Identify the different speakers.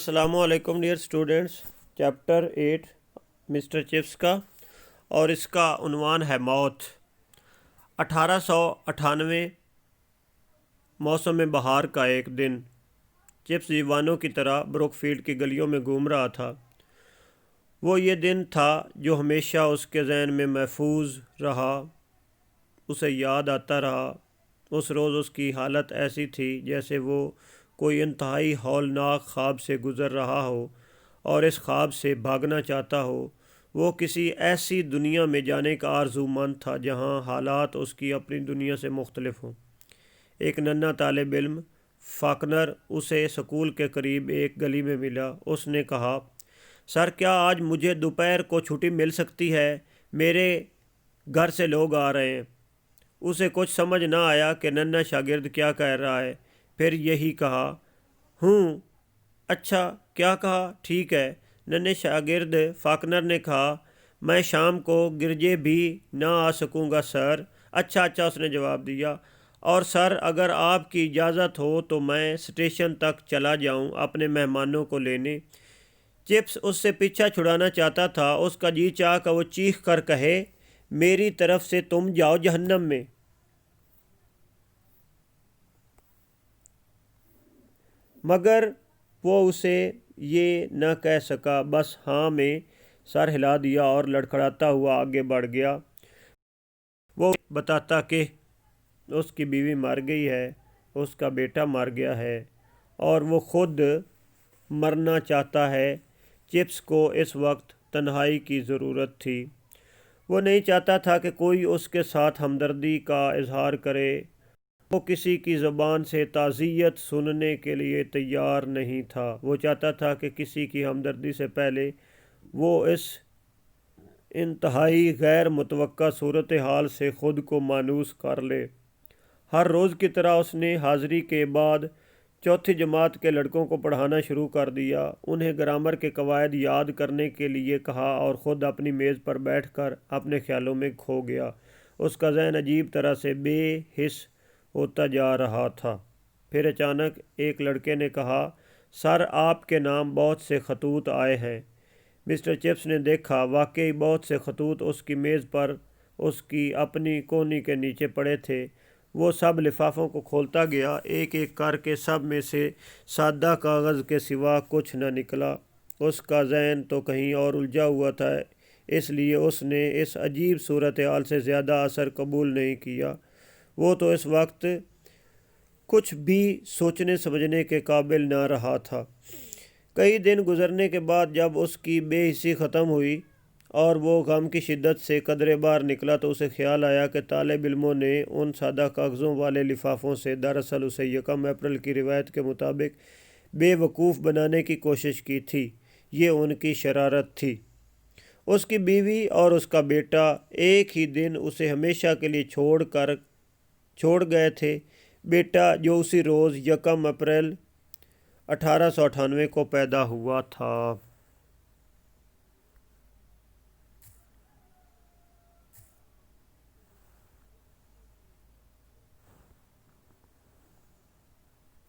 Speaker 1: السلام علیکم dear students, chapter 8 mister chips کا، اور اس کا عنوان ہے موت۔ 1898 موسم بہار کا ایک دن چپس دیوانوں کی طرح بروک فیلڈ کی گلیوں میں گھوم رہا تھا۔ وہ یہ دن تھا جو ہمیشہ اس کے ذہن میں محفوظ رہا، اسے یاد آتا رہا۔ اس روز اس کی حالت ایسی تھی جیسے وہ کوئی انتہائی ہولناک خواب سے گزر رہا ہو اور اس خواب سے بھاگنا چاہتا ہو۔ وہ کسی ایسی دنیا میں جانے کا آرزومند تھا جہاں حالات اس کی اپنی دنیا سے مختلف ہوں۔ ایک ننھا طالب علم فاکنر اسے سکول کے قریب ایک گلی میں ملا۔ اس نے کہا، سر کیا آج مجھے دوپہر کو چھٹی مل سکتی ہے؟ میرے گھر سے لوگ آ رہے ہیں۔ اسے کچھ سمجھ نہ آیا کہ ننھا شاگرد کیا کہہ رہا ہے۔ پھر یہی کہا، اچھا کیا کہا؟ ٹھیک ہے، ننھے شاگرد فاکنر نے کہا، میں شام کو گرجے بھی نہ آ سکوں گا سر۔ اچھا اس نے جواب دیا، اور سر اگر آپ کی اجازت ہو تو میں اسٹیشن تک چلا جاؤں اپنے مہمانوں کو لینے۔ چپس اس سے پیچھا چھڑانا چاہتا تھا۔ اس کا جی چاہا کہ وہ چیخ کر کہے، میری طرف سے تم جاؤ جہنم میں۔ مگر وہ اسے یہ نہ کہہ سکا، بس ہاں میں سر ہلا دیا اور لڑکھڑاتا ہوا آگے بڑھ گیا۔ وہ بتاتا کہ اس کی بیوی مر گئی ہے، اس کا بیٹا مر گیا ہے اور وہ خود مرنا چاہتا ہے۔ چپس کو اس وقت تنہائی کی ضرورت تھی۔ وہ نہیں چاہتا تھا کہ کوئی اس کے ساتھ ہمدردی کا اظہار کرے۔ وہ کسی کی زبان سے تعزیت سننے کے لیے تیار نہیں تھا۔ وہ چاہتا تھا کہ کسی کی ہمدردی سے پہلے وہ اس انتہائی غیر متوقع صورتحال سے خود کو مانوس کر لے۔ ہر روز کی طرح اس نے حاضری کے بعد چوتھی جماعت کے لڑکوں کو پڑھانا شروع کر دیا۔ انہیں گرامر کے قواعد یاد کرنے کے لیے کہا اور خود اپنی میز پر بیٹھ کر اپنے خیالوں میں کھو گیا۔ اس کا ذہن عجیب طرح سے بے حس ہوتا جا رہا تھا۔ پھر اچانک ایک لڑکے نے کہا، سر آپ کے نام بہت سے خطوط آئے ہیں۔ مسٹر چپس نے دیکھا، واقعی بہت سے خطوط اس کی میز پر اس کی اپنی کونی کے نیچے پڑے تھے۔ وہ سب لفافوں کو کھولتا گیا، ایک ایک کر کے سب میں سے سادہ کاغذ کے سوا کچھ نہ نکلا۔ اس کا ذہن تو کہیں اور الجھا ہوا تھا، اس لیے اس نے اس عجیب صورتحال سے زیادہ اثر قبول نہیں کیا۔ وہ تو اس وقت کچھ بھی سوچنے سمجھنے کے قابل نہ رہا تھا۔ کئی دن گزرنے کے بعد جب اس کی بے حسی ختم ہوئی اور وہ غم کی شدت سے قدرے باہر نکلا تو اسے خیال آیا کہ طالب علموں نے ان سادہ کاغذوں والے لفافوں سے دراصل اسے یکم اپریل کی روایت کے مطابق بے وقوف بنانے کی کوشش کی تھی۔ یہ ان کی شرارت تھی۔ اس کی بیوی اور اس کا بیٹا ایک ہی دن اسے ہمیشہ کے لیے چھوڑ گئے تھے۔ بیٹا جو اسی روز یکم اپریل 1898 کو پیدا ہوا تھا۔